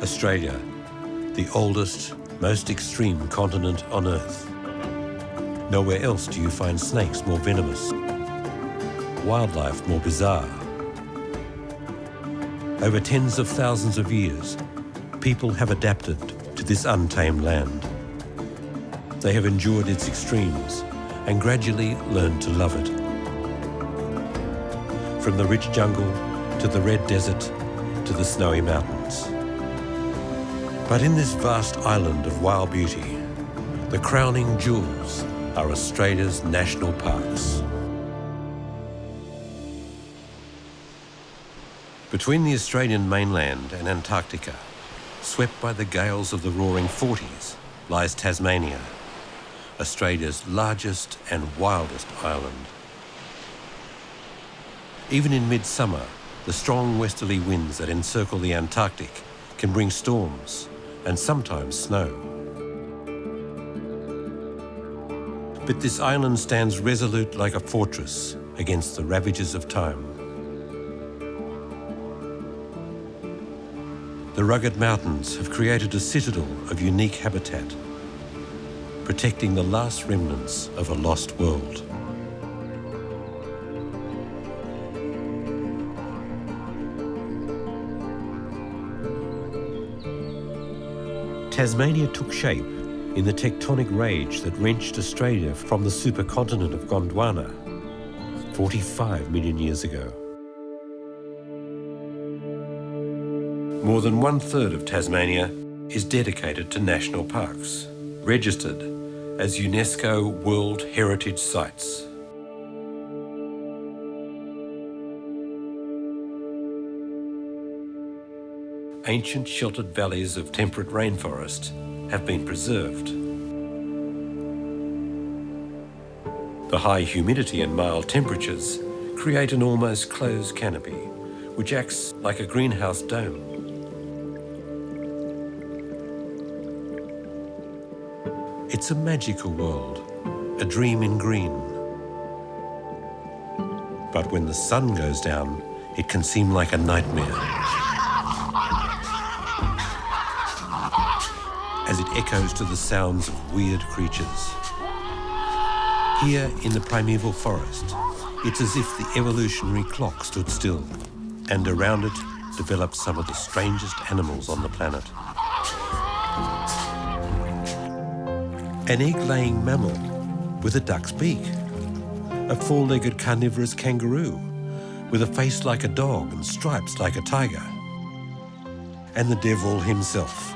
Australia, the oldest, most extreme continent on Earth. Nowhere else do you find snakes more venomous, wildlife more bizarre. Over tens of thousands of years, people have adapted to this untamed land. They have endured its extremes and gradually learned to love it. From the rich jungle to the red desert to the snowy mountains. But in this vast island of wild beauty, the crowning jewels are Australia's national parks. Between the Australian mainland and Antarctica, swept by the gales of the roaring 40s, lies Tasmania, Australia's largest and wildest island. Even in midsummer, the strong westerly winds that encircle the Antarctic can bring storms and sometimes snow. But this island stands resolute like a fortress against the ravages of time. The rugged mountains have created a citadel of unique habitat, protecting the last remnants of a lost world. Tasmania took shape in the tectonic rage that wrenched Australia from the supercontinent of Gondwana 45 million years ago. More than 1/3 of Tasmania is dedicated to national parks, registered as UNESCO World Heritage Sites. Ancient sheltered valleys of temperate rainforest have been preserved. The high humidity and mild temperatures create an almost closed canopy, which acts like a greenhouse dome. It's a magical world, a dream in green. But when the sun goes down, it can seem like a nightmare, as it echoes to the sounds of weird creatures. Here in the primeval forest, it's as if the evolutionary clock stood still, and around it developed some of the strangest animals on the planet. An egg-laying mammal with a duck's beak, a four-legged carnivorous kangaroo with a face like a dog and stripes like a tiger, and the devil himself,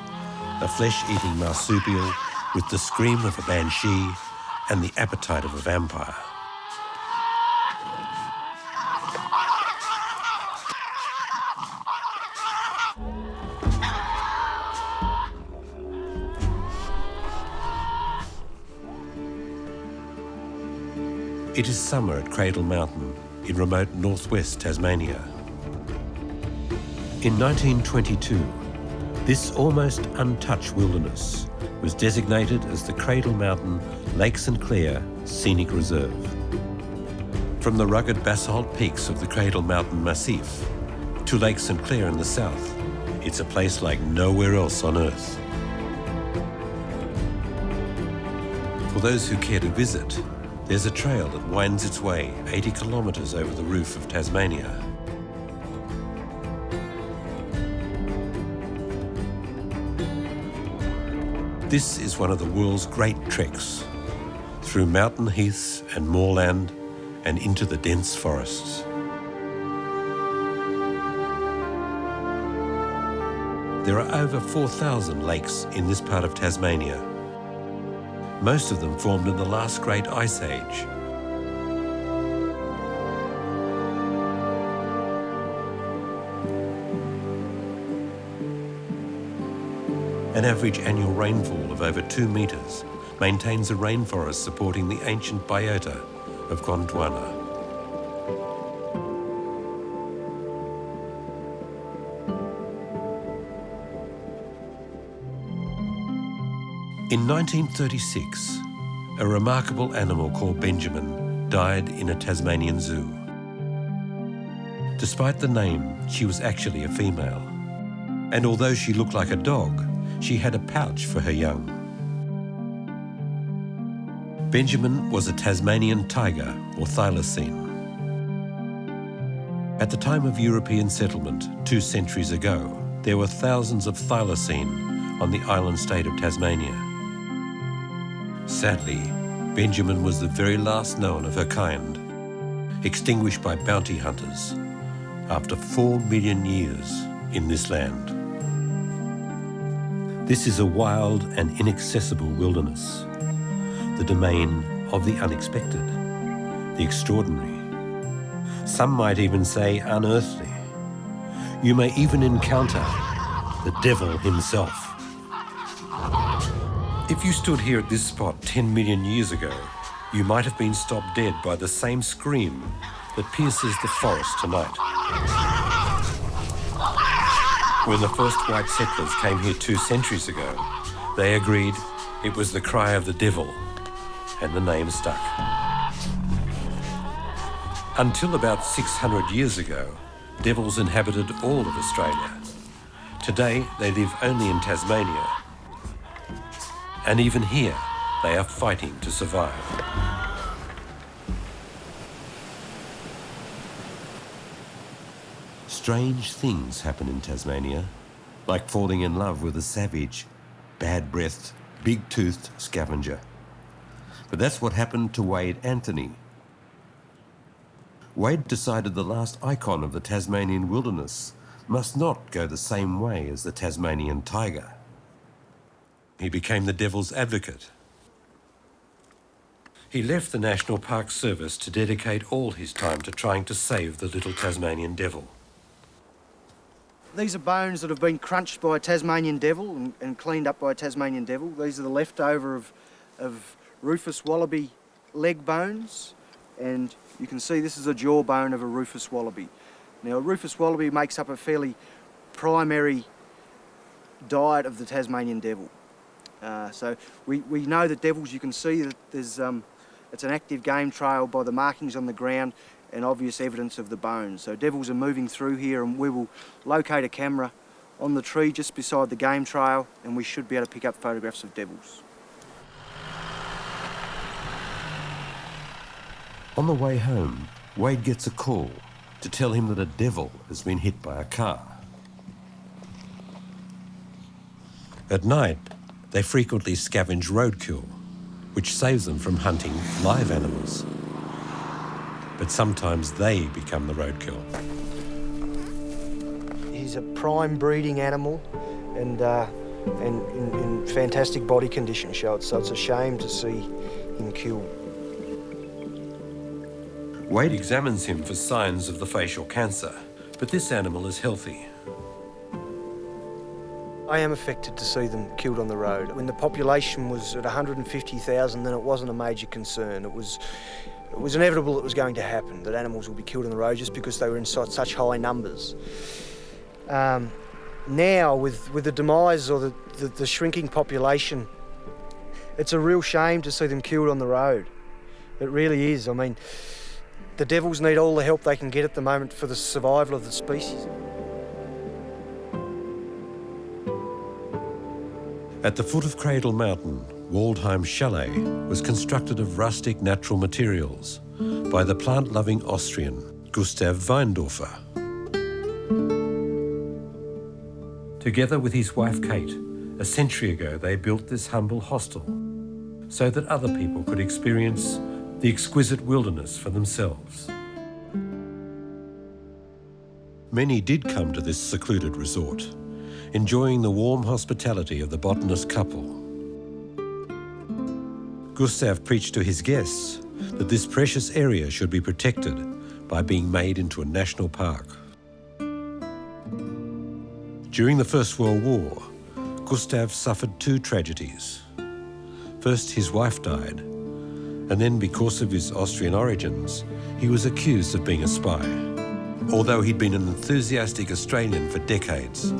a flesh-eating marsupial with the scream of a banshee and the appetite of a vampire. It is summer at Cradle Mountain in remote northwest Tasmania. In 1922, this almost untouched wilderness was designated as the Cradle Mountain Lake St Clair Scenic Reserve. From the rugged basalt peaks of the Cradle Mountain Massif to Lake St Clair in the south, it's a place like nowhere else on Earth. For those who care to visit, there's a trail that winds its way 80 kilometres over the roof of Tasmania. This is one of the world's great treks, through mountain heaths and moorland and into the dense forests. There are over 4,000 lakes in this part of Tasmania, most of them formed in the last great ice age. An average annual rainfall of over 2 metres maintains a rainforest supporting the ancient biota of Gondwana. In 1936, a remarkable animal called Benjamin died in a Tasmanian zoo. Despite the name, she was actually a female. And although she looked like a dog, she had a pouch for her young. Benjamin was a Tasmanian tiger or thylacine. At the time of European settlement 2 centuries ago, there were thousands of thylacine on the island state of Tasmania. Sadly, Benjamin was the very last known of her kind, extinguished by bounty hunters after 4 million years in this land. This is a wild and inaccessible wilderness, the domain of the unexpected, the extraordinary. Some might even say unearthly. You may even encounter the devil himself. If you stood here at this spot 10 million years ago, you might have been stopped dead by the same scream that pierces the forest tonight. When the first white settlers came here 2 centuries ago, they agreed it was the cry of the devil, and the name stuck. Until about 600 years ago, devils inhabited all of Australia. Today, they live only in Tasmania. And even here, they are fighting to survive. Strange things happen in Tasmania, like falling in love with a savage, bad-breathed, big-toothed scavenger. But that's what happened to Wade Anthony. Wade decided the last icon of the Tasmanian wilderness must not go the same way as the Tasmanian tiger. He became the devil's advocate. He left the National Park Service to dedicate all his time to trying to save the little Tasmanian devil. These are bones that have been crunched by a Tasmanian devil and cleaned up by a Tasmanian devil. These are the leftover of rufous wallaby leg bones, and you can see this is a jawbone of a rufous wallaby. Now, a rufous wallaby makes up a fairly primary diet of the Tasmanian devil. So we know that devils, you can see that there's it's an active game trail by the markings on the ground and obvious evidence of the bones. So devils are moving through here, and we will locate a camera on the tree just beside the game trail, and we should be able to pick up photographs of devils. On the way home, Wade gets a call to tell him that a devil has been hit by a car. At night, they frequently scavenge roadkill, which saves them from hunting live animals. But sometimes they become the roadkill. He's a prime breeding animal and in fantastic body condition, so it's a shame to see him killed. Wade examines him for signs of the facial cancer, but this animal is healthy. I am affected to see them killed on the road. When the population was at 150,000, then it wasn't a major concern. It was inevitable it was going to happen, that animals would be killed on the road just because they were in such high numbers. Now, with the demise or the shrinking population, it's a real shame to see them killed on the road. It really is. I mean, the devils need all the help they can get at the moment for the survival of the species. At the foot of Cradle Mountain, Waldheim Chalet was constructed of rustic natural materials by the plant-loving Austrian Gustav Weindorfer. Together with his wife Kate, a century ago they built this humble hostel so that other people could experience the exquisite wilderness for themselves. Many did come to this secluded resort, enjoying the warm hospitality of the botanist couple. Gustav preached to his guests that this precious area should be protected by being made into a national park. During the First World War, Gustav suffered 2 tragedies. First, his wife died, and then because of his Austrian origins, he was accused of being a spy, although he'd been an enthusiastic Australian for decades.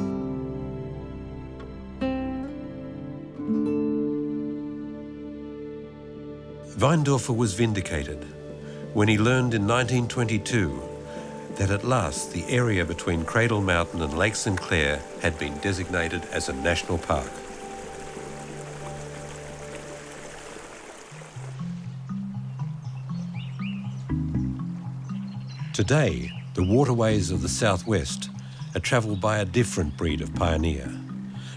Weindorfer was vindicated when he learned in 1922 that at last the area between Cradle Mountain and Lake St Clair had been designated as a national park. Today, the waterways of the southwest are travelled by a different breed of pioneer,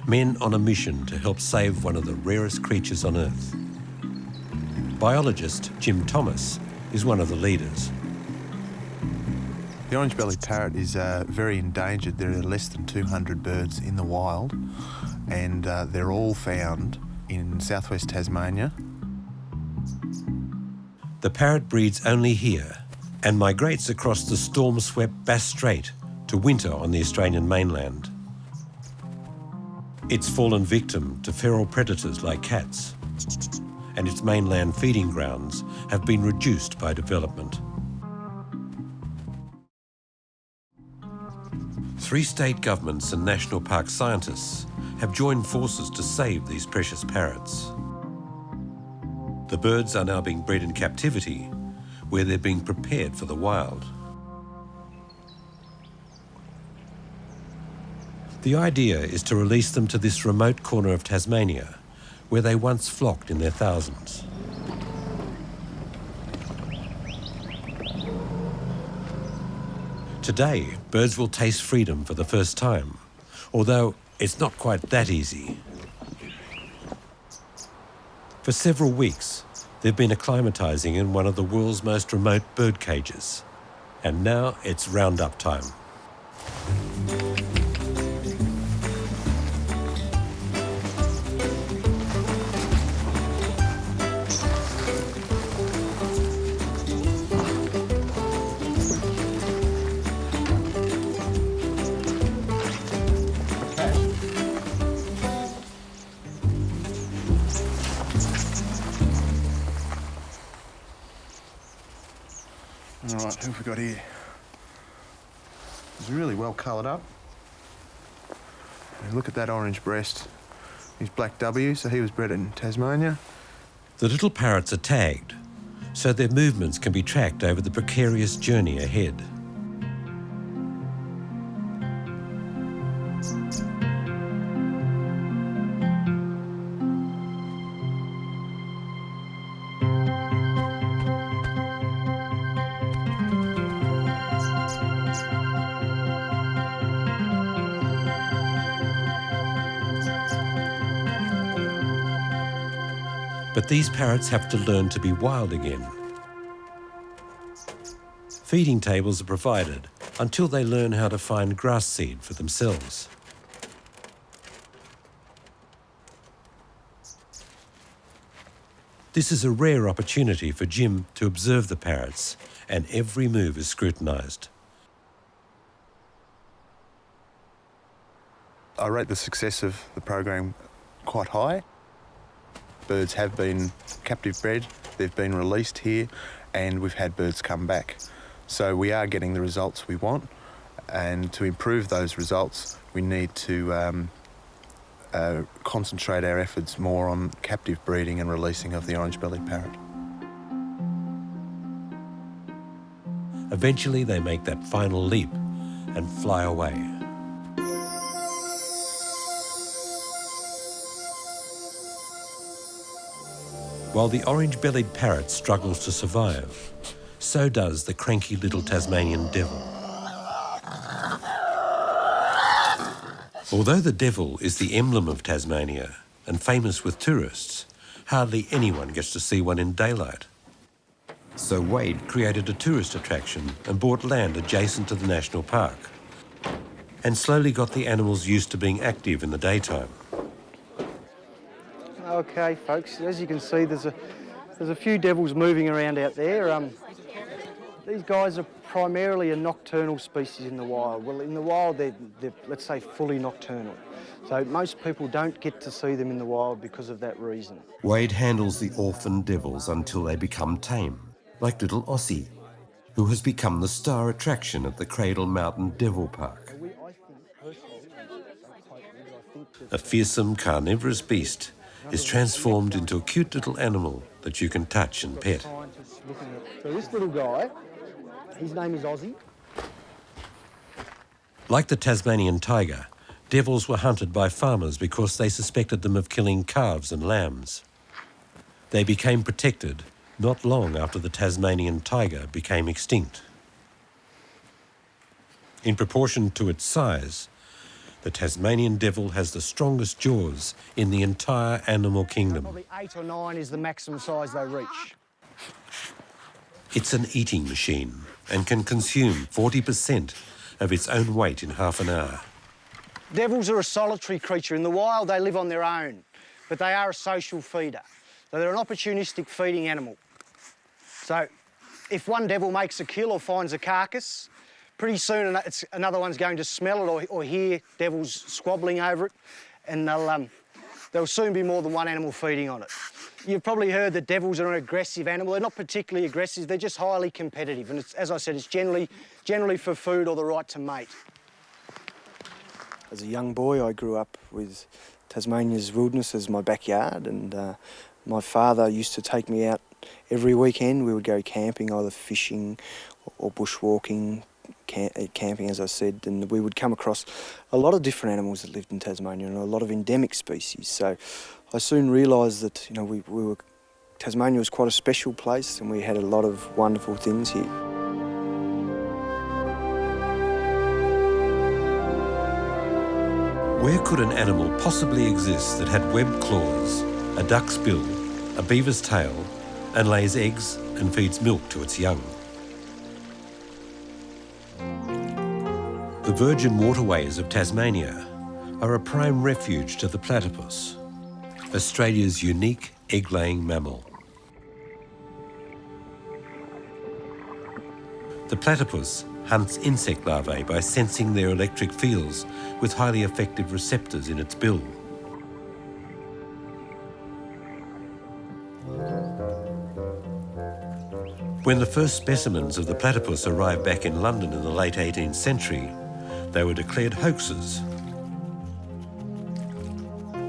men on a mission to help save one of the rarest creatures on Earth. Biologist Jim Thomas is one of the leaders. The orange-bellied parrot is very endangered. There are less than 200 birds in the wild, and they're all found in southwest Tasmania. The parrot breeds only here and migrates across the storm-swept Bass Strait to winter on the Australian mainland. It's fallen victim to feral predators like cats, and its mainland feeding grounds have been reduced by development. 3 state governments and national park scientists have joined forces to save these precious parrots. The birds are now being bred in captivity, where they're being prepared for the wild. The idea is to release them to this remote corner of Tasmania, where they once flocked in their thousands. Today, birds will taste freedom for the first time, although it's not quite that easy. For several weeks, they've been acclimatising in one of the world's most remote bird cages, and now it's roundup time. All right, who have we got here? He's really well coloured up. And look at that orange breast. He's black W, so he was bred in Tasmania. The little parrots are tagged, so their movements can be tracked over the precarious journey ahead. But these parrots have to learn to be wild again. Feeding tables are provided until they learn how to find grass seed for themselves. This is a rare opportunity for Jim to observe the parrots, and every move is scrutinised. I rate the success of the program quite high. Birds have been captive bred, they've been released here, and we've had birds come back. So we are getting the results we want, and to improve those results, we need to concentrate our efforts more on captive breeding and releasing of the orange-bellied parrot. Eventually they make that final leap and fly away. While the orange-bellied parrot struggles to survive, so does the cranky little Tasmanian devil. Although the devil is the emblem of Tasmania and famous with tourists, hardly anyone gets to see one in daylight. So Wade created a tourist attraction and bought land adjacent to the national park, and slowly got the animals used to being active in the daytime. Okay, folks, as you can see, there's a few devils moving around out there. These guys are primarily a nocturnal species in the wild. Well, in the wild, they're, let's say, fully nocturnal. So most people don't get to see them in the wild because of that reason. Wade handles the orphan devils until they become tame, like little Aussie, who has become the star attraction at the Cradle Mountain Devil Park. A fearsome carnivorous beast is transformed into a cute little animal that you can touch and pet. So this little guy, his name is Aussie. Like the Tasmanian tiger, devils were hunted by farmers because they suspected them of killing calves and lambs. They became protected not long after the Tasmanian tiger became extinct. In proportion to its size, the Tasmanian devil has the strongest jaws in the entire animal kingdom. Probably 8 or 9 is the maximum size they reach. It's an eating machine and can consume 40% of its own weight in half an hour. Devils are a solitary creature. In the wild, they live on their own, but they are a social feeder. So they're an opportunistic feeding animal. So if one devil makes a kill or finds a carcass, pretty soon another one's going to smell it or hear devils squabbling over it, and there'll soon be more than one animal feeding on it. You've probably heard that devils are an aggressive animal. They're not particularly aggressive, they're just highly competitive. And as I said, it's generally for food or the right to mate. As a young boy, I grew up with Tasmania's wilderness as my backyard, and my father used to take me out every weekend. We would go camping, either fishing or bushwalking, camping, as I said, and we would come across a lot of different animals that lived in Tasmania and a lot of endemic species. So I soon realised that, you know, Tasmania was quite a special place and we had a lot of wonderful things here. Where could an animal possibly exist that had webbed claws, a duck's bill, a beaver's tail, and lays eggs and feeds milk to its young? The virgin waterways of Tasmania are a prime refuge to the platypus, Australia's unique egg-laying mammal. The platypus hunts insect larvae by sensing their electric fields with highly effective receptors in its bill. When the first specimens of the platypus arrived back in London in the late 18th century, they were declared hoaxes.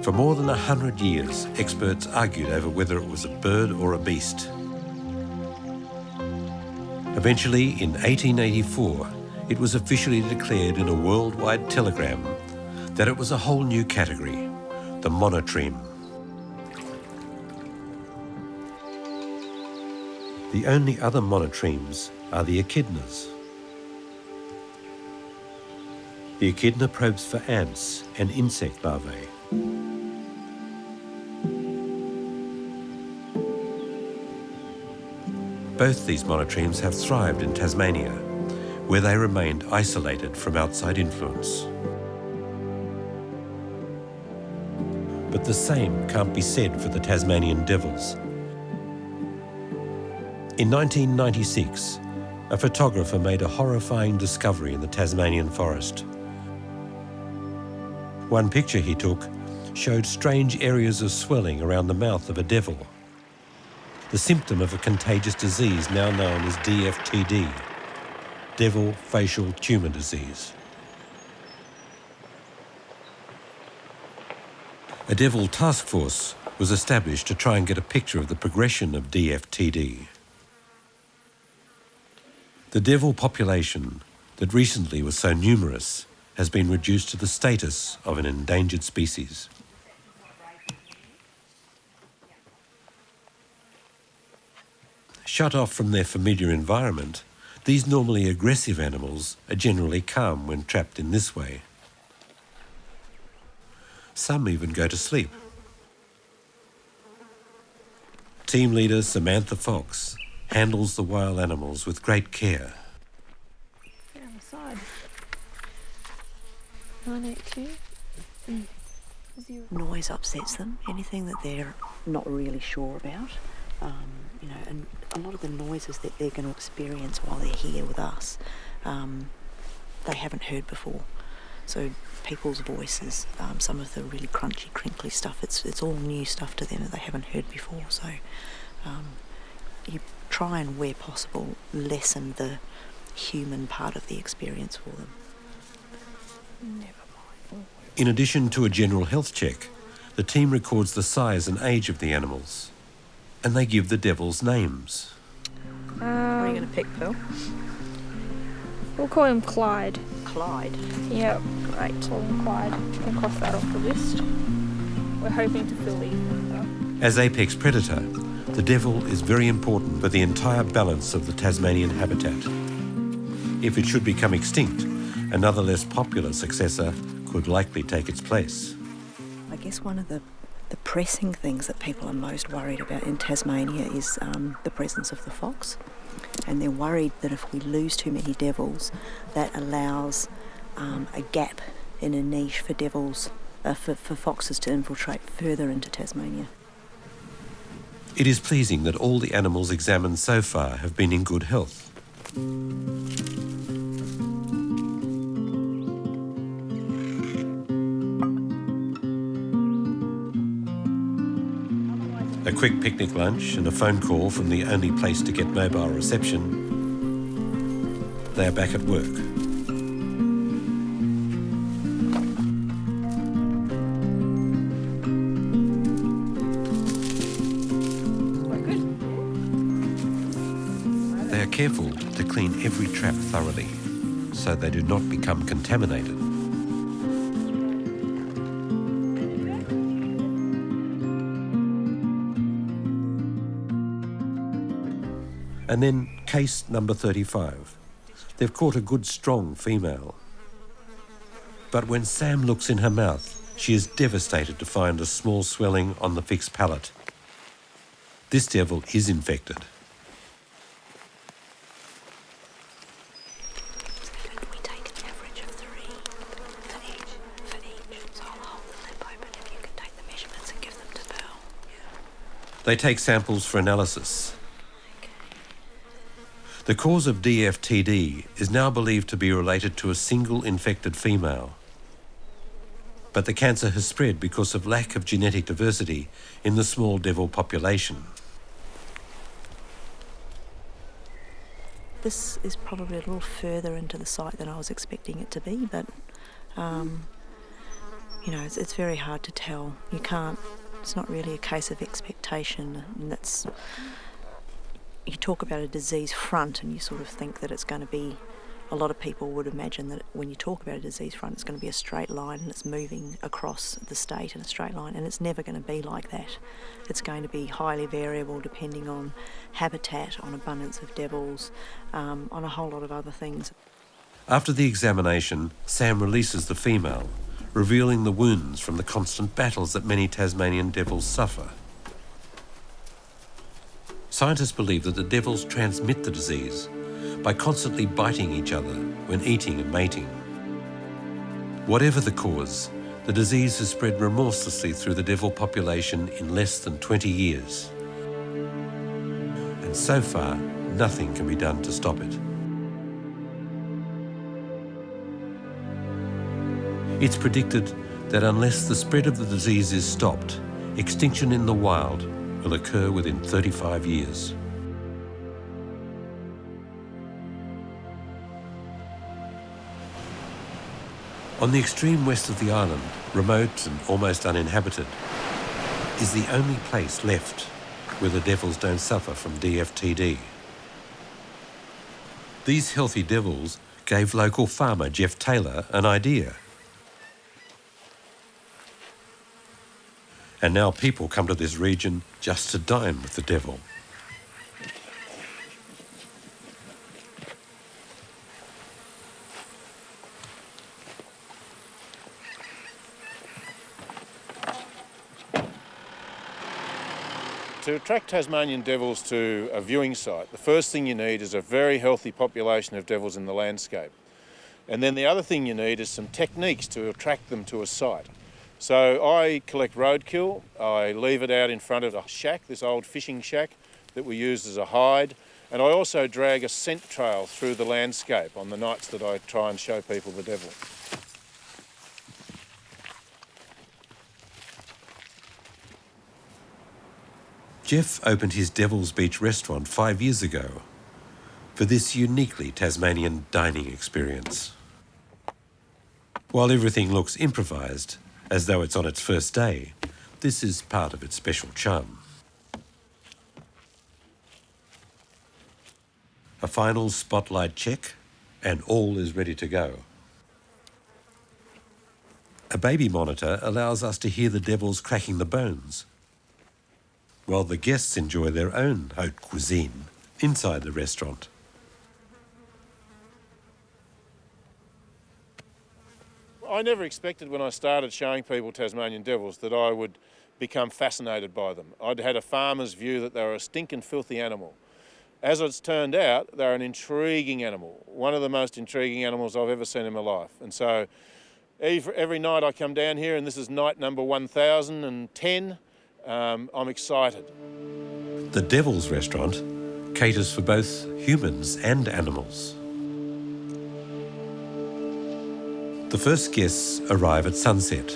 For more than 100 years, experts argued over whether it was a bird or a beast. Eventually, in 1884, it was officially declared in a worldwide telegram that it was a whole new category, the monotreme. The only other monotremes are the echidnas. The echidna probes for ants and insect larvae. Both these monotremes have thrived in Tasmania, where they remained isolated from outside influence. But the same can't be said for the Tasmanian devils. In 1996, a photographer made a horrifying discovery in the Tasmanian forest. One picture he took showed strange areas of swelling around the mouth of a devil, the symptom of a contagious disease now known as DFTD, devil facial tumour disease. A devil task force was established to try and get a picture of the progression of DFTD. The devil population that recently was so numerous has been reduced to the status of an endangered species. Shut off from their familiar environment, these normally aggressive animals are generally calm when trapped in this way. Some even go to sleep. Team leader Samantha Fox handles the wild animals with great care. They're on the side. 982. Noise upsets them, anything that they're not really sure about. And a lot of the noises that they're going to experience while they're here with us, they haven't heard before. So people's voices, some of the really crunchy, crinkly stuff, it's all new stuff to them that they haven't heard before. So you try and, where possible, lessen the human part of the experience for them. Never mind. In addition to a general health check, the team records the size and age of the animals, and they give the devils names. What are you going to pick, Phil? We'll call him Clyde. Clyde. Yep. Great. Paul and Clyde. We'll cross that off the list. We're hoping to fill these up. As apex predator, the devil is very important for the entire balance of the Tasmanian habitat. If it should become extinct, another less popular successor could likely take its place. I guess one of the pressing things that people are most worried about in Tasmania is the presence of the fox. And they're worried that if we lose too many devils, that allows a gap in a niche for devils, for foxes to infiltrate further into Tasmania. It is pleasing that all the animals examined so far have been in good health. A quick picnic lunch and a phone call from the only place to get mobile reception. They are back at work. They are careful to clean every trap thoroughly so they do not become contaminated. And then case number 35. They've caught a good strong female. But when Sam looks in her mouth, she is devastated to find a small swelling on the fixed palate. This devil is infected. We take an average of 3 for each. So I'll hold the lip open if you can take the measurements and give them to Pearl. They take samples for analysis. The cause of DFTD is now believed to be related to a single infected female. But the cancer has spread because of lack of genetic diversity in the small devil population. This is probably a little further into the site than I was expecting it to be, but you know, it's very hard to tell. You can't. It's not really a case of expectation, and that's. You talk about a disease front and you sort of think that it's going to be, a lot of people would imagine that when you talk about a disease front it's going to be a straight line and it's moving across the state in a straight line, and it's never going to be like that. It's going to be highly variable depending on habitat, on abundance of devils, on a whole lot of other things. After the examination, Sam releases the female, revealing the wounds from the constant battles that many Tasmanian devils suffer. Scientists believe that the devils transmit the disease by constantly biting each other when eating and mating. Whatever the cause, the disease has spread remorselessly through the devil population in less than 20 years. And so far, nothing can be done to stop it. It's predicted that unless the spread of the disease is stopped, extinction in the wild will occur within 35 years. On the extreme west of the island, remote and almost uninhabited, is the only place left where the devils don't suffer from DFTD. These healthy devils gave local farmer Jeff Taylor an idea. And now people come to this region just to dine with the devil. To attract Tasmanian devils to a viewing site, the first thing you need is a very healthy population of devils in the landscape. And then the other thing you need is some techniques to attract them to a site. So I collect roadkill, I leave it out in front of a shack, this old fishing shack that we use as a hide, and I also drag a scent trail through the landscape on the nights that I try and show people the devil. Jeff opened his Devil's Beach restaurant 5 years ago for this uniquely Tasmanian dining experience. While everything looks improvised, as though it's on its first day, this is part of its special charm. A final spotlight check, and all is ready to go. A baby monitor allows us to hear the devils cracking the bones, while the guests enjoy their own haute cuisine inside the restaurant. I never expected when I started showing people Tasmanian devils that I would become fascinated by them. I'd had a farmer's view that they were a stinking filthy animal. As it's turned out, they're an intriguing animal, one of the most intriguing animals I've ever seen in my life. And so every night I come down here, and this is night number 1010, I'm excited. The Devil's Restaurant caters for both humans and animals. The first guests arrive at sunset.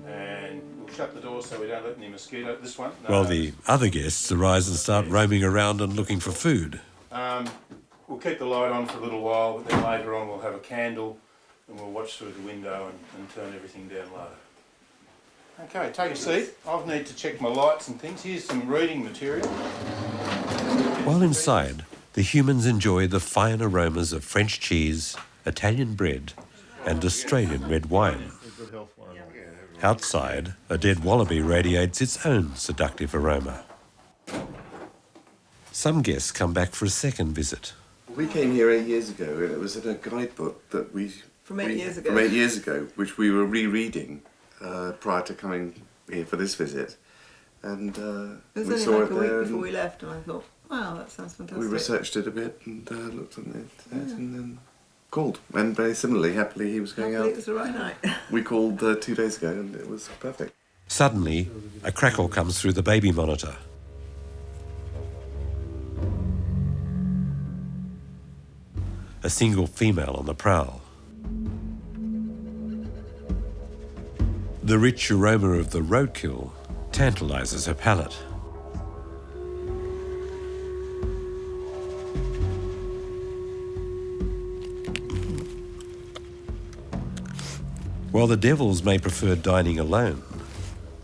And we'll shut the door so we don't let any mosquito. This one. No, While the other guests arise and start roaming around and looking for food. We'll keep the light on for a little while, but then later on we'll have a candle and we'll watch through the window and turn everything down low. Okay, take a seat. I need to check my lights and things. Here's some reading material. While inside, the humans enjoy the fine aromas of French cheese, Italian bread and Australian red wine. Outside, a dead wallaby radiates its own seductive aroma. Some guests come back for a second visit. We came here 8 years ago, and it was in a guidebook that From 8 years ago? From 8 years ago, which we were rereading prior to coming here for this visit. And it was we only saw like it a there. week before we left, and I thought, wow, that sounds fantastic. We researched it a bit and looked on it and then called. And very similarly, happily, he was going Happily, out. it was the right night. We called 2 days ago, and it was perfect. Suddenly, a crackle comes through the baby monitor. A single female on the prowl. The rich aroma of the roadkill tantalises her palate. While the devils may prefer dining alone,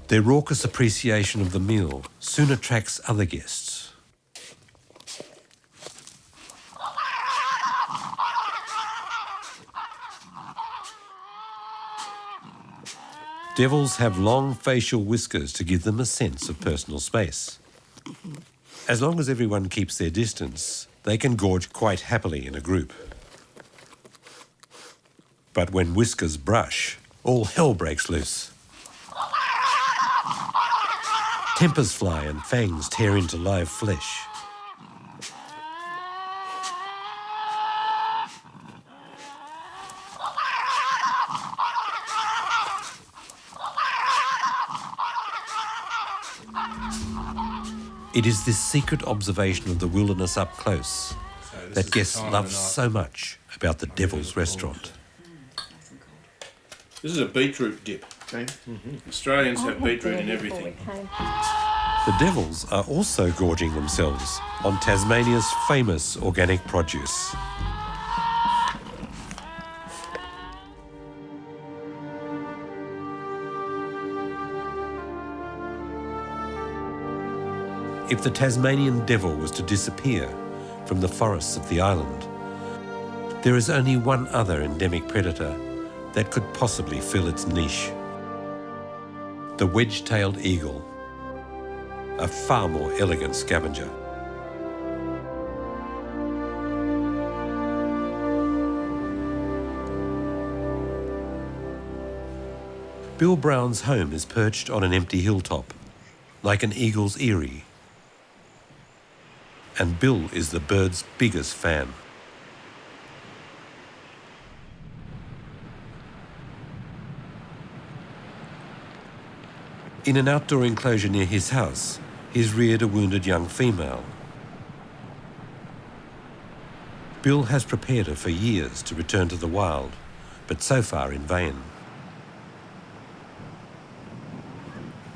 their raucous appreciation of the meal soon attracts other guests. Devils have long facial whiskers to give them a sense of personal space. As long as everyone keeps their distance, they can gorge quite happily in a group. But when whiskers brush, all hell breaks loose. Tempers fly and fangs tear into live flesh. It is this secret observation of the wilderness up close that guests love so much about the Devil's Restaurant. This is a beetroot dip. Okay. Australians have beetroot in everything. The Devils are also gorging themselves on Tasmania's famous organic produce. If the Tasmanian devil was to disappear from the forests of the island, there is only one other endemic predator that could possibly fill its niche. The wedge-tailed eagle, a far more elegant scavenger. Bill Brown's home is perched on an empty hilltop, like an eagle's eyrie. And Bill is the bird's biggest fan. In an outdoor enclosure near his house, he's reared a wounded young female. Bill has prepared her for years to return to the wild, but so far in vain.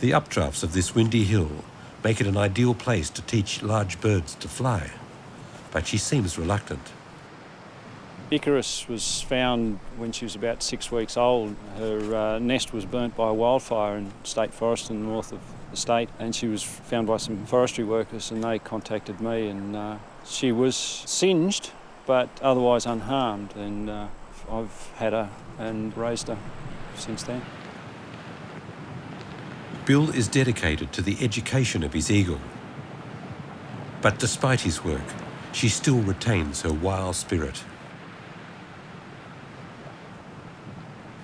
The updrafts of this windy hill make it an ideal place to teach large birds to fly, but she seems reluctant. Icarus was found when she was about 6 weeks old. Her nest was burnt by a wildfire in state forest in the north of the state, and she was found by some forestry workers, and they contacted me, and she was singed but otherwise unharmed, and I've had her and raised her since then. Bill is dedicated to the education of his eagle. But despite his work, she still retains her wild spirit.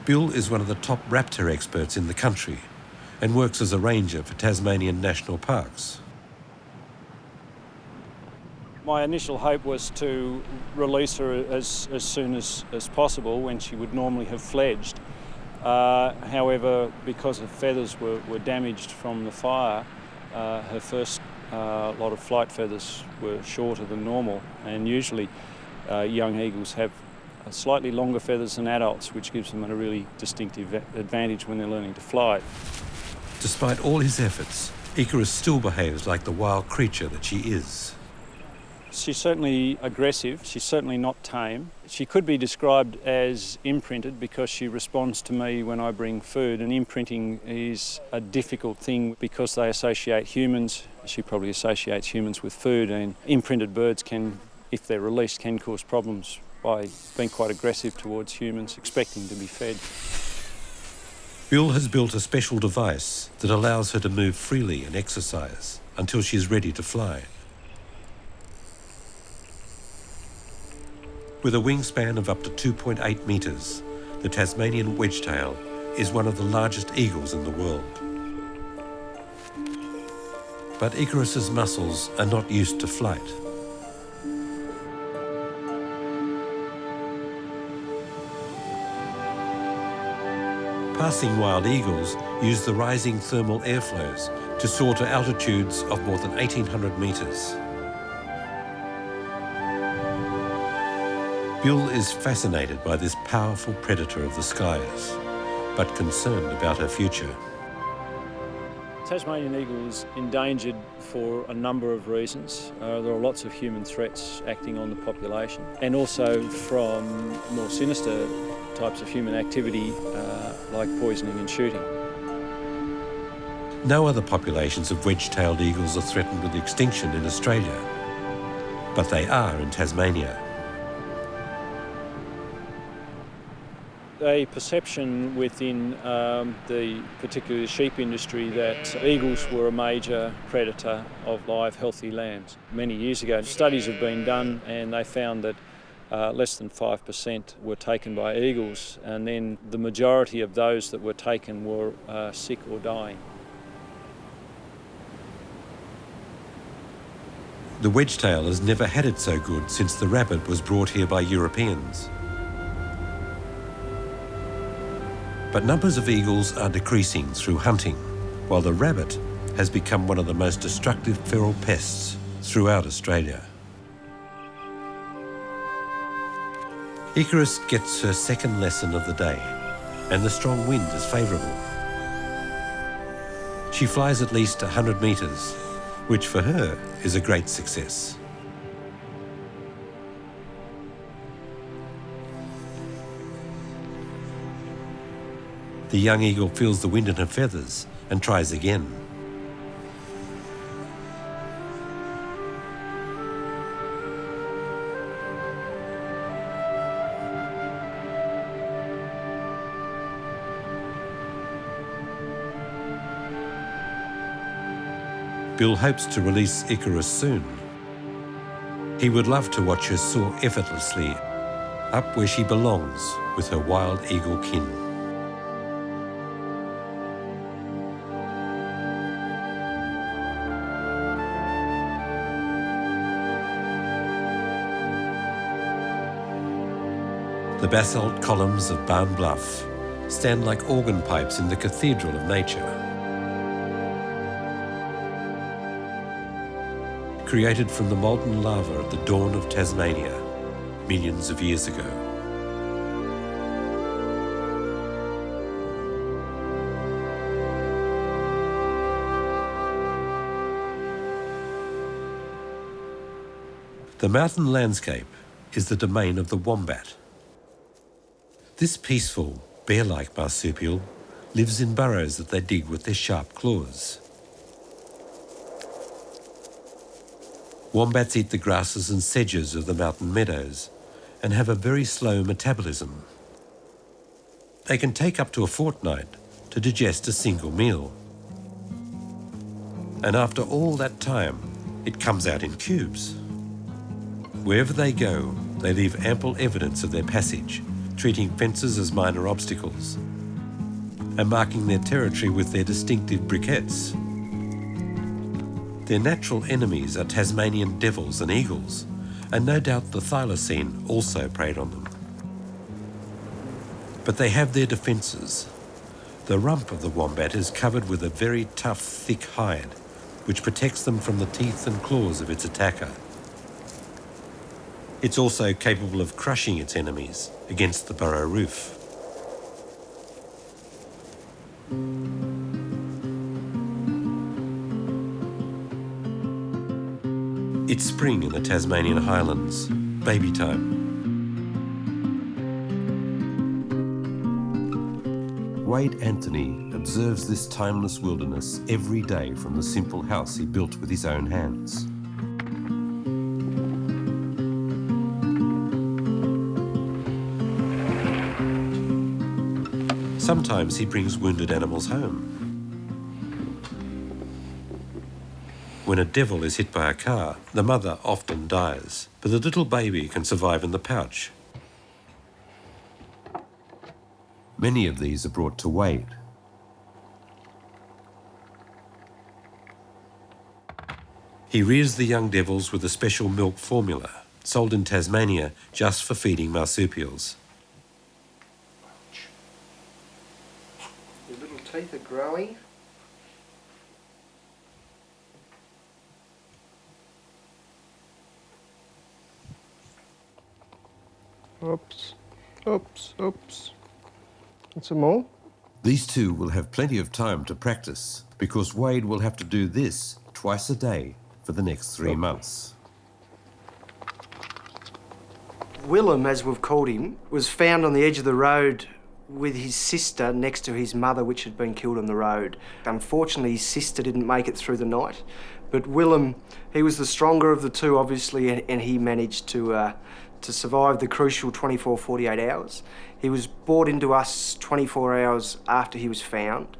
Bill is one of the top raptor experts in the country and works as a ranger for Tasmanian national parks. My initial hope was to release her as soon as possible when she would normally have fledged. However, because her feathers were damaged from the fire, her first lot of flight feathers were shorter than normal, and usually young eagles have slightly longer feathers than adults, which gives them a really distinctive advantage when they're learning to fly. Despite all his efforts, Icarus still behaves like the wild creature that she is. She's certainly aggressive, she's certainly not tame. She could be described as imprinted because she responds to me when I bring food, and imprinting is a difficult thing because they associate humans. She probably associates humans with food, and imprinted birds can, if they're released, can cause problems by being quite aggressive towards humans, expecting to be fed. Bill has built a special device that allows her to move freely and exercise until she's ready to fly. With a wingspan of up to 2.8 metres, the Tasmanian wedge-tailed is one of the largest eagles in the world. But Icarus's muscles are not used to flight. Passing wild eagles use the rising thermal airflows to soar to altitudes of more than 1,800 metres. Bill is fascinated by this powerful predator of the skies, but concerned about her future. Tasmanian eagle is endangered for a number of reasons. There are lots of human threats acting on the population, and also from more sinister types of human activity like poisoning and shooting. No other populations of wedge-tailed eagles are threatened with extinction in Australia, but they are in Tasmania. A perception within particularly the sheep industry that eagles were a major predator of live, healthy lambs. Many years ago, studies have been done and they found that less than 5% were taken by eagles, and then the majority of those that were taken were sick or dying. The wedge-tail has never had it so good since the rabbit was brought here by Europeans. But numbers of eagles are decreasing through hunting, while the rabbit has become one of the most destructive feral pests throughout Australia. Icarus gets her second lesson of the day, and the strong wind is favourable. She flies at least 100 metres, which for her is a great success. The young eagle feels the wind in her feathers and tries again. Bill hopes to release Icarus soon. He would love to watch her soar effortlessly up where she belongs with her wild eagle kin. The basalt columns of Barn Bluff stand like organ pipes in the cathedral of nature. Created from the molten lava at the dawn of Tasmania, millions of years ago. The mountain landscape is the domain of the wombat. This peaceful, bear-like marsupial lives in burrows that they dig with their sharp claws. Wombats eat the grasses and sedges of the mountain meadows and have a very slow metabolism. They can take up to a fortnight to digest a single meal. And after all that time, it comes out in cubes. Wherever they go, they leave ample evidence of their passage, treating fences as minor obstacles, and marking their territory with their distinctive briquettes. Their natural enemies are Tasmanian devils and eagles, and no doubt the thylacine also preyed on them. But they have their defences. The rump of the wombat is covered with a very tough, thick hide, which protects them from the teeth and claws of its attacker. It's also capable of crushing its enemies against the burrow roof. It's spring in the Tasmanian Highlands, baby time. Wade Anthony observes this timeless wilderness every day from the simple house he built with his own hands. Sometimes he brings wounded animals home. When a devil is hit by a car, the mother often dies, but the little baby can survive in the pouch. Many of these are brought to Wade. He rears the young devils with a special milk formula, sold in Tasmania just for feeding marsupials. The little teeth are growing. Oops, oops, oops. And some more. These two will have plenty of time to practice because Wade will have to do this twice a day for the next 3 months. Willem, as we've called him, was found on the edge of the road with his sister next to his mother, which had been killed on the road. Unfortunately, his sister didn't make it through the night, but Willem, he was the stronger of the two, obviously, and he managed to survive the crucial 24, 48 hours. He was brought into us 24 hours after he was found.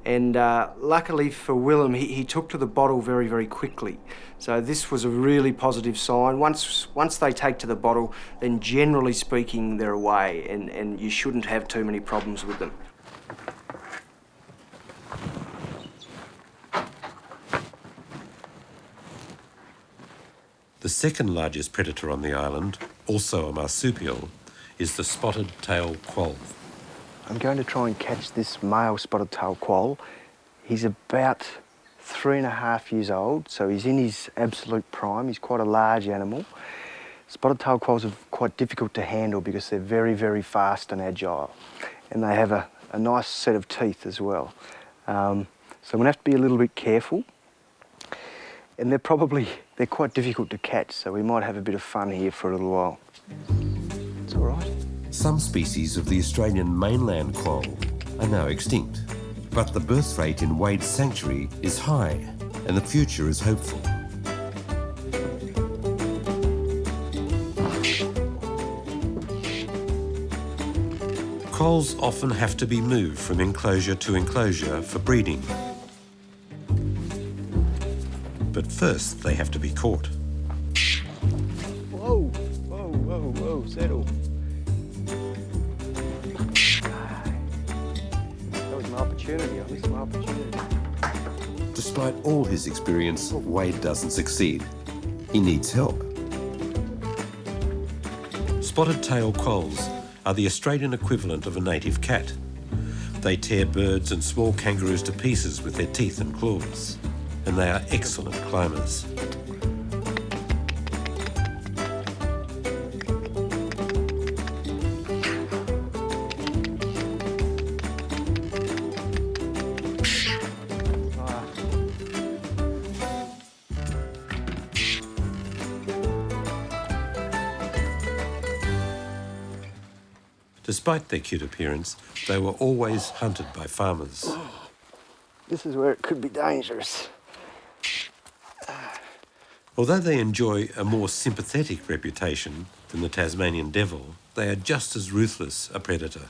And luckily for Willem, he took to the bottle very, very quickly. So this was a really positive sign. Once they take to the bottle, then generally speaking, they're away, and you shouldn't have too many problems with them. The second largest predator on the island, also a marsupial, is the spotted-tailed quoll. I'm going to try and catch this male spotted-tailed quoll. He's about 3.5 years old, so he's in his absolute prime. He's quite a large animal. Spotted-tailed quolls are quite difficult to handle because they're very, very fast and agile. And they have a nice set of teeth as well. So I'm going to have to be a little bit careful. And they're quite difficult to catch, so we might have a bit of fun here for a little while. It's all right. Some species of the Australian mainland quoll are now extinct, but the birth rate in Wade's sanctuary is high and the future is hopeful. Quolls often have to be moved from enclosure to enclosure for breeding. But first they have to be caught. Whoa, whoa, whoa, whoa, settle. That was my opportunity. I missed my opportunity. Despite all his experience, Wade doesn't succeed. He needs help. Spotted-tailed quolls are the Australian equivalent of a native cat. They tear birds and small kangaroos to pieces with their teeth and claws, and they are excellent climbers. Despite their cute appearance, they were always hunted by farmers. This is where it could be dangerous. Although they enjoy a more sympathetic reputation, than the Tasmanian devil, they are just as ruthless a predator.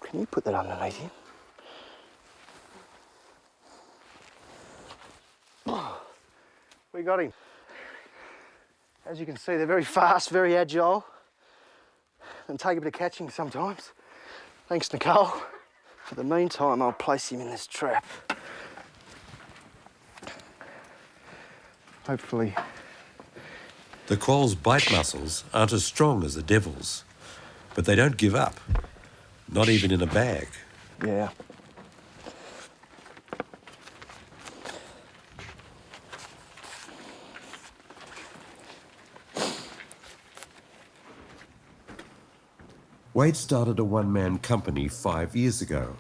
Can you put that underneath you? Oh, we got him. As you can see, they're very fast, very agile, and take a bit of catching sometimes. Thanks, Nicole. For the meantime, I'll place him in this trap. Hopefully. The quoll's bite muscles aren't as strong as the devil's, but they don't give up, not even in a bag. Yeah. Wade started a one-man company 5 years ago.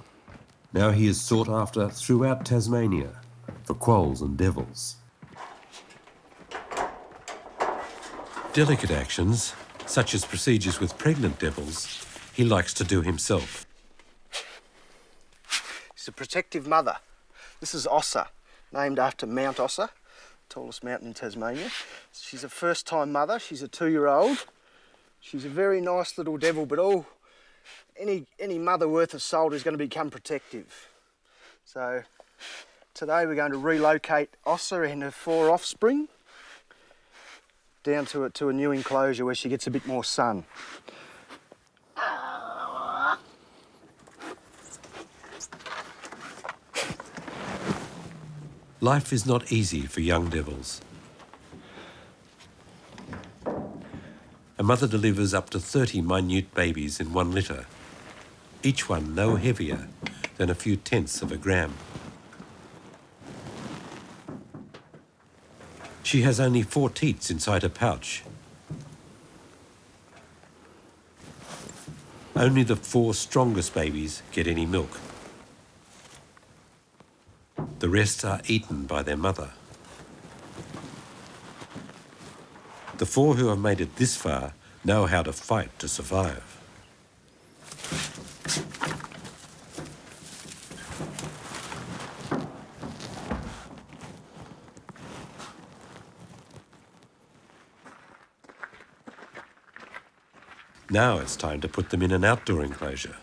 Now he is sought after throughout Tasmania for quolls and devils. Delicate actions, such as procedures with pregnant devils, he likes to do himself. She's a protective mother. This is Ossa, named after Mount Ossa, tallest mountain in Tasmania. She's a first-time mother. She's a 2-year-old. She's a very nice little devil, but any mother worth of salt is going to become protective. So today we're going to relocate Ossa and her 4 offspring down to a new enclosure where she gets a bit more sun. Life is not easy for young devils. A mother delivers up to 30 minute babies in one litter, each one no heavier than a few tenths of a gram. She has only 4 teats inside her pouch. Only the 4 strongest babies get any milk. The rest are eaten by their mother. The 4 who have made it this far know how to fight to survive. Now it's time to put them in an outdoor enclosure.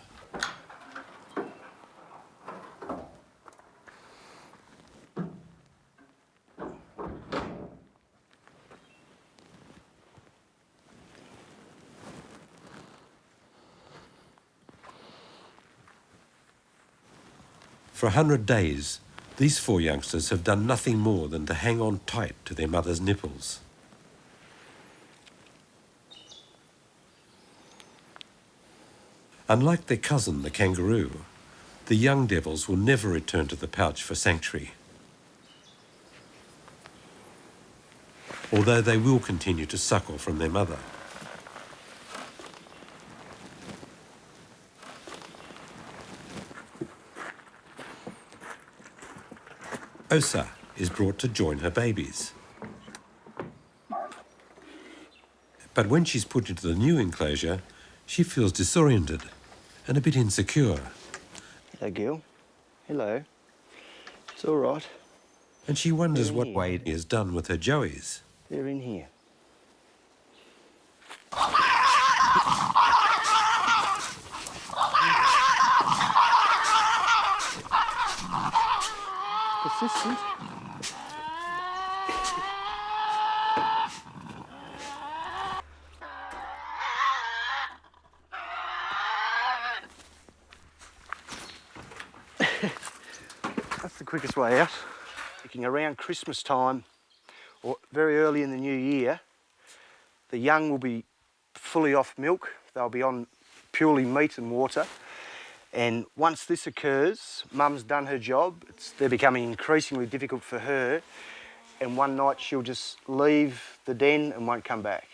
For 100 days, these 4 youngsters have done nothing more than to hang on tight to their mother's nipples. Unlike their cousin, the kangaroo, the young devils will never return to the pouch for sanctuary. Although they will continue to suckle from their mother. Ossa is brought to join her babies. But when she's put into the new enclosure, she feels disoriented and a bit insecure. Hello, Gil. Hello. It's all right. And she wonders what Wade has done with her joeys. They're in here. Persistent. That's the quickest way out. Thinking around Christmas time or very early in the new year, the young will be fully off milk. They'll be on purely meat and water. And once this occurs, Mum's done her job. They're becoming increasingly difficult for her. And one night she'll just leave the den and won't come back.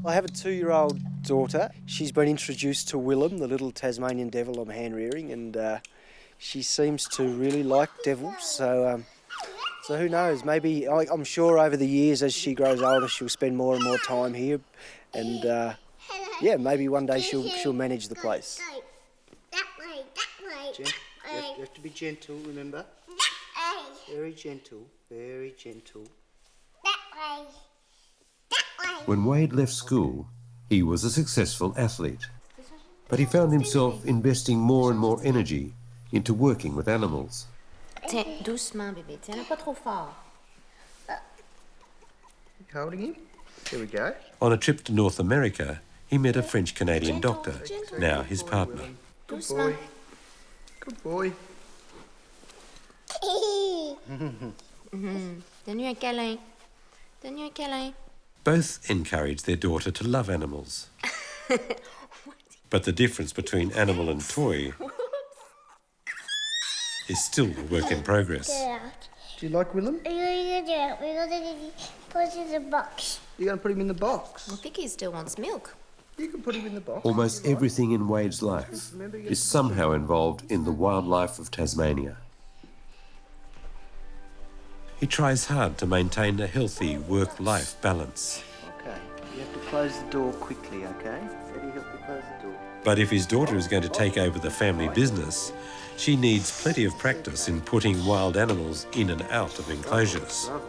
I have a 2-year-old daughter. She's been introduced to Willem, the little Tasmanian devil I'm hand rearing, and she seems to really like devils, so So who knows? Maybe I'm sure over the years, as she grows older, she'll spend more and more time here, and yeah, maybe one day she'll manage the place. That way. You have to be gentle. Remember? Very gentle. Very gentle. That way. When Wade left school, he was a successful athlete, but he found himself investing more and more energy into working with animals. Tiens, doucement, bébé. Tiens, pas trop fort. Holding him. Here we go. On a trip to North America, he met a French-Canadian doctor, now his partner. Good boy. Good boy. Donne-lui un câlin. Donne-lui un câlin. Both encourage their daughter to love animals. But the difference between animal and toy is still a work in progress. Do you like Willem? We're gonna put him in the box. You're going to put him in the box? I think he still wants milk. You can put him in the box. Almost everything in Wade's life is somehow involved in the wildlife of Tasmania. He tries hard to maintain a healthy work-life balance. Okay, you have to close the door quickly, okay? Daddy, help you close the door. But if his daughter is going to take over the family business, she needs plenty of practice in putting wild animals in and out of enclosures. Bravo.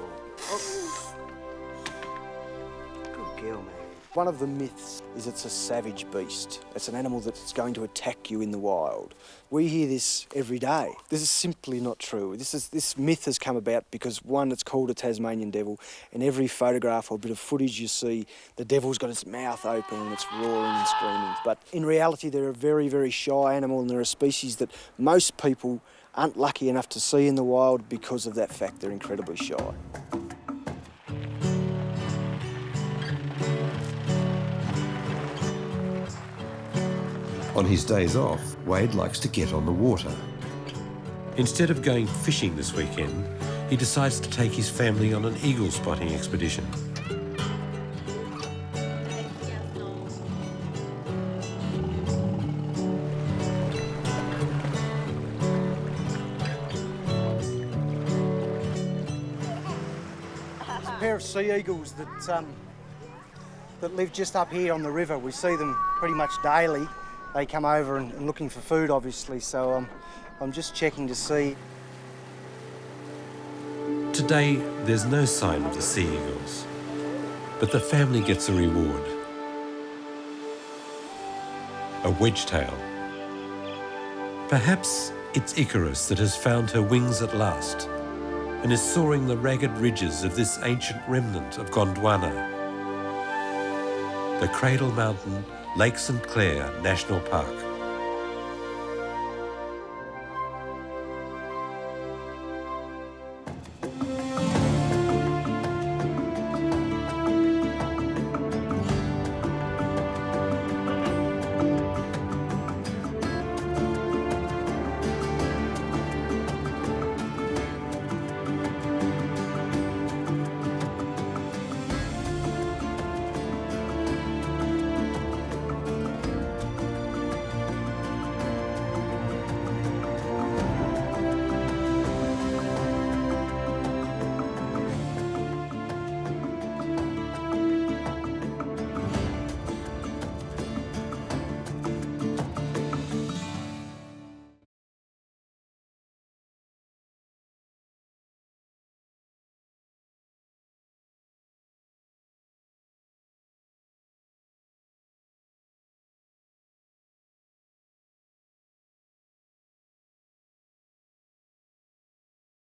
Good girl, man. One of the myths is it's a savage beast. It's an animal that's going to attack you in the wild. We hear this every day. This is simply not true. This myth has come about because, one, it's called a Tasmanian devil, and every photograph or bit of footage you see, the devil's got its mouth open and it's roaring and screaming. But in reality, they're a very, very shy animal, and they're a species that most people aren't lucky enough to see in the wild because of that fact. They're incredibly shy. On his days off, Wade likes to get on the water. Instead of going fishing this weekend, he decides to take his family on an eagle spotting expedition. There's a pair of sea eagles that live just up here on the river. We see them pretty much daily. They come over and looking for food, obviously, so I'm just checking to see. Today, there's no sign of the sea eagles, but the family gets a reward. A wedge-tailed. Perhaps it's Icarus that has found her wings at last and is soaring the ragged ridges of this ancient remnant of Gondwana. The Cradle Mountain Lake St Clair National Park.